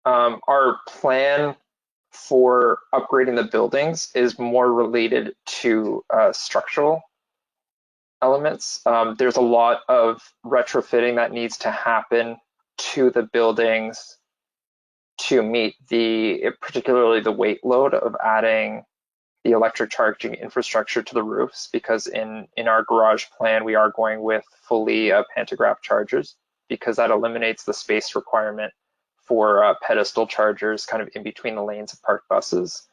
Speaker 3: Our plan for upgrading the buildings is more related to structural elements. There's a lot of retrofitting that needs to happen to the buildings to meet particularly the weight load of adding the electric charging infrastructure to the roofs, because in our garage plan, we are going with fully pantograph chargers, because that eliminates the space requirement for pedestal chargers kind of in between the lanes of parked buses.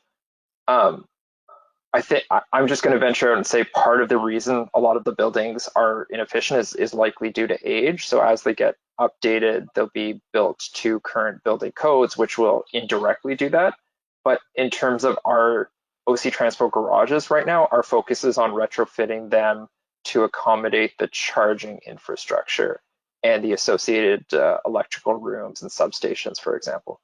Speaker 3: I think I'm just going to venture out and say part of the reason a lot of the buildings are inefficient is likely due to age. So as they get updated, they'll be built to current building codes, which will indirectly do that. But in terms of our OC Transpo garages right now, our focus is on retrofitting them to accommodate the charging infrastructure and the associated electrical rooms and substations, for example.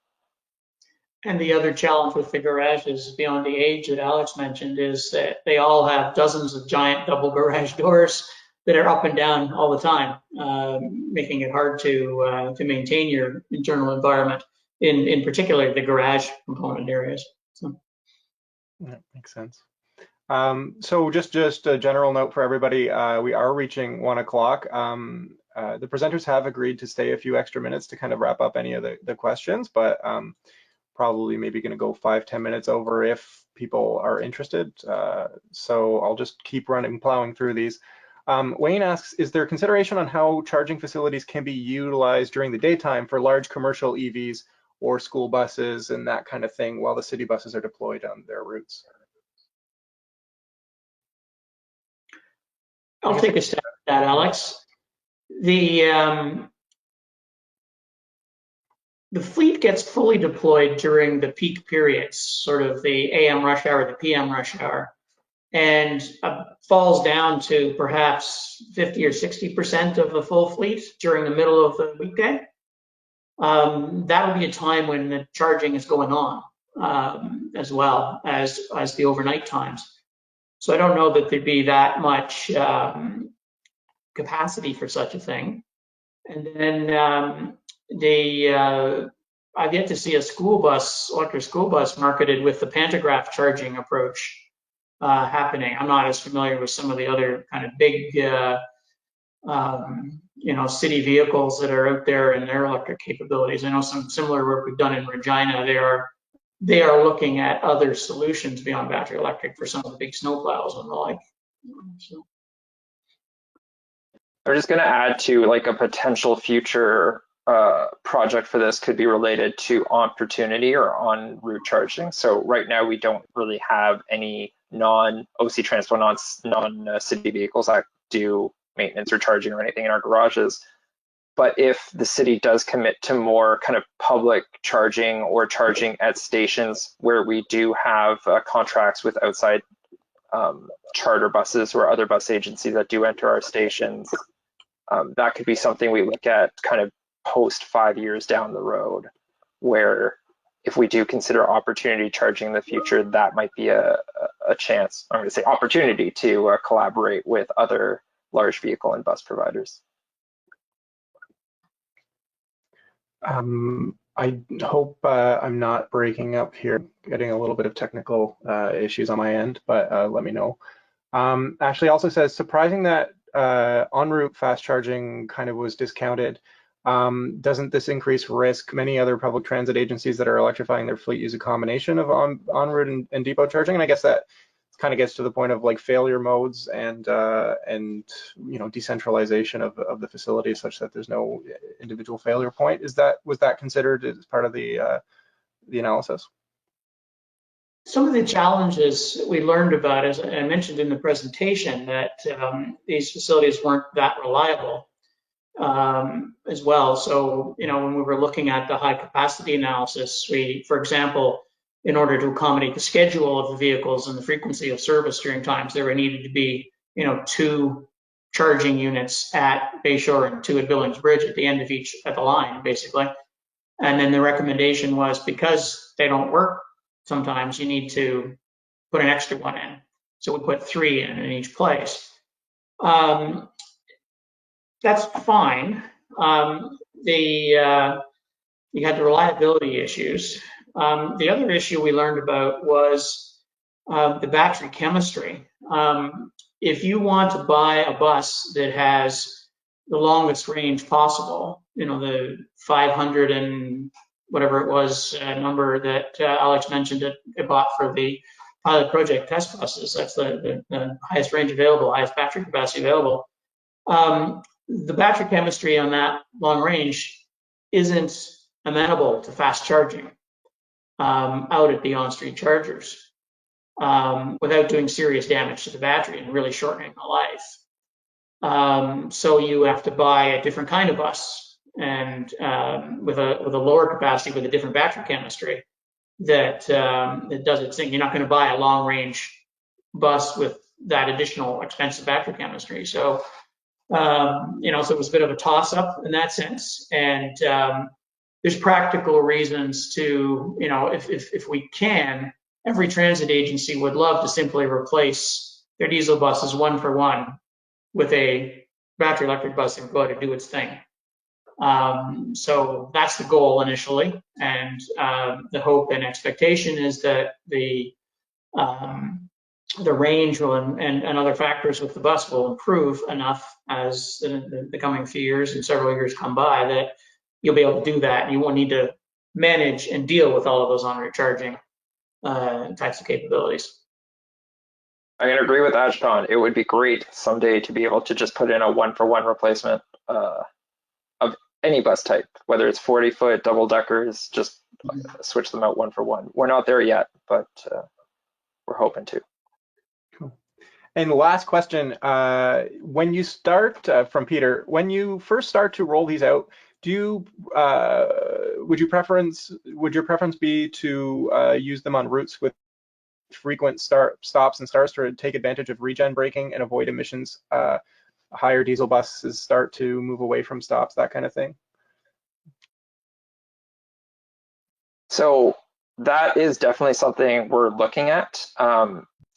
Speaker 2: And the other challenge with the garages, beyond the age that Alex mentioned, is that they all have dozens of giant double garage doors that are up and down all the time, making it hard to maintain your internal environment, in particular the garage component areas. So.
Speaker 1: That makes sense. So just a general note for everybody, we are reaching 1 o'clock. The presenters have agreed to stay a few extra minutes to kind of wrap up any of the questions, but probably maybe going to go 5-10 minutes over if people are interested. So I'll just keep plowing through these. Wayne asks, is there consideration on how charging facilities can be utilized during the daytime for large commercial EVs or school buses and that kind of thing while the city buses are deployed on their routes?
Speaker 2: I'll take a stab at that, Alex. The fleet gets fully deployed during the peak periods, sort of the AM rush hour, the PM rush hour, and falls down to perhaps 50 or 60% of the full fleet during the middle of the weekday. That would be a time when the charging is going on, as well as the overnight times. So I don't know that there'd be that much capacity for such a thing. And then I've yet to see a electric school bus marketed with the pantograph charging approach happening. I'm not as familiar with some of the other kind of big, city vehicles that are out there and their electric capabilities. I know some similar work we've done in Regina. They are looking at other solutions beyond battery electric for some of the big snowplows and the like. So.
Speaker 3: I'm just going to add to like a potential future project for this could be related to opportunity or en route charging. So right now we don't really have any non-OC Transpo, non-city vehicles that do maintenance or charging or anything in our garages. But if the city does commit to more kind of public charging or charging at stations where we do have contracts with outside charter buses or other bus agencies that do enter our stations, that could be something we look at kind of post 5 years down the road, where if we do consider opportunity charging in the future, that might be a chance, I'm going to say opportunity, to collaborate with other large vehicle and bus providers.
Speaker 1: I hope I'm not breaking up here, getting a little bit of technical issues on my end, but let me know. Ashley also says, surprising that en route fast charging kind of was discounted. Doesn't this increase risk? Many other public transit agencies that are electrifying their fleet use a combination of en route and depot charging, and I guess that kind of gets to the point of like failure modes and decentralization of the facility such that there's no individual failure point. Was that considered as part of the analysis?
Speaker 2: Some of the challenges we learned about, as I mentioned in the presentation, that these facilities weren't that reliable as well. So, when we were looking at the high capacity analysis, for example, in order to accommodate the schedule of the vehicles and the frequency of service during times, there needed to be, 2 charging units at Bayshore and 2 at Billings Bridge at the end of at the line, basically. And then the recommendation was, because they don't work, sometimes you need to put an extra one in. So we put 3 in each place. That's fine. You had the reliability issues. The other issue we learned about was the battery chemistry. If you want to buy a bus that has the longest range possible, you know, the 500 and whatever it was number that Alex mentioned it bought for the pilot project test buses, that's the highest range available, highest battery capacity available. The battery chemistry on that long range isn't amenable to fast charging out at the on-street chargers without doing serious damage to the battery and really shortening the life. So you have to buy a different kind of bus and with a lower capacity with a different battery chemistry that does its thing. You're not going to buy a long-range bus with that additional expensive battery chemistry. So so it was a bit of a toss-up in that sense. And there's practical reasons to, if we can, every transit agency would love to simply replace their diesel buses 1 for 1 with a battery electric bus that can go out and do its thing. So that's the goal initially. And the hope and expectation is that the range will, and other factors with the bus will improve enough as the coming few years and several years come by that you'll be able to do that. And you won't need to manage and deal with all of those on-route charging types of capabilities.
Speaker 3: I can agree with that, Sean. It would be great someday to be able to just put in a 1-for-1 replacement of any bus type, whether it's 40-foot, double deckers, just switch them out 1 for 1. We're not there yet, but we're hoping to.
Speaker 1: And the last question, when you start, from Peter, when you first start to roll these out, would your preference be to use them on routes with frequent stops and starts to take advantage of regen braking and avoid emissions? Higher diesel buses start to move away from stops, that kind of thing?
Speaker 3: So that is definitely something we're looking at.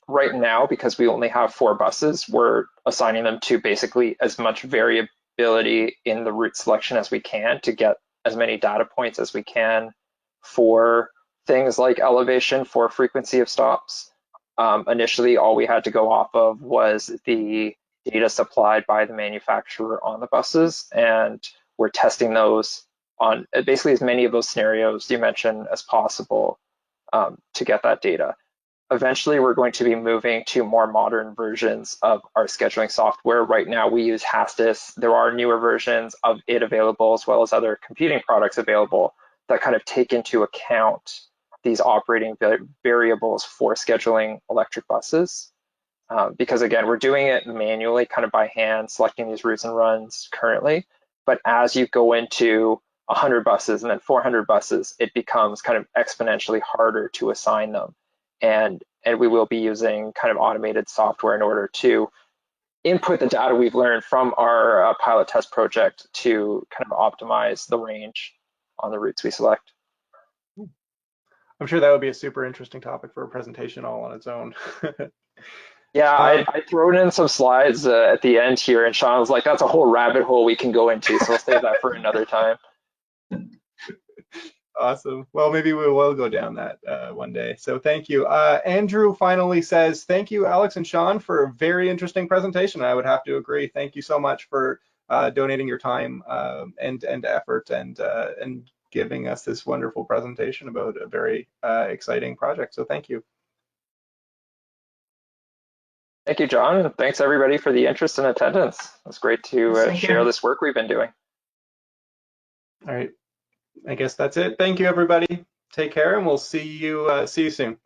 Speaker 3: Right now, because we only have 4 buses, we're assigning them to basically as much variability in the route selection as we can to get as many data points as we can for things like elevation, for frequency of stops. Initially, all we had to go off of was the data supplied by the manufacturer on the buses, and we're testing those on basically as many of those scenarios you mentioned as possible to get that data. Eventually, we're going to be moving to more modern versions of our scheduling software. Right now, we use Hastis. There are newer versions of it available, as well as other competing products available that kind of take into account these operating variables for scheduling electric buses. Because again, we're doing it manually, kind of by hand, selecting these routes and runs currently. But as you go into 100 buses and then 400 buses, it becomes kind of exponentially harder to assign them. And we will be using kind of automated software in order to input the data we've learned from our pilot test project to kind of optimize the range on the routes we select.
Speaker 1: I'm sure that would be a super interesting topic for a presentation all on its own.
Speaker 3: Yeah, I threw in some slides at the end here, and Sean was like, that's a whole rabbit hole we can go into, so we'll save that for another time.
Speaker 1: Awesome. Well, maybe we will go down that one day. So thank you. Andrew finally says, thank you, Alex and Sean, for a very interesting presentation. I would have to agree. Thank you so much for donating your time and effort and giving us this wonderful presentation about a very exciting project. So thank you.
Speaker 3: Thank you, John, and thanks everybody for the interest and attendance. It's great to share this work we've been doing.
Speaker 1: All right. I guess that's it. Thank you, everybody. Take care, and we'll see you soon.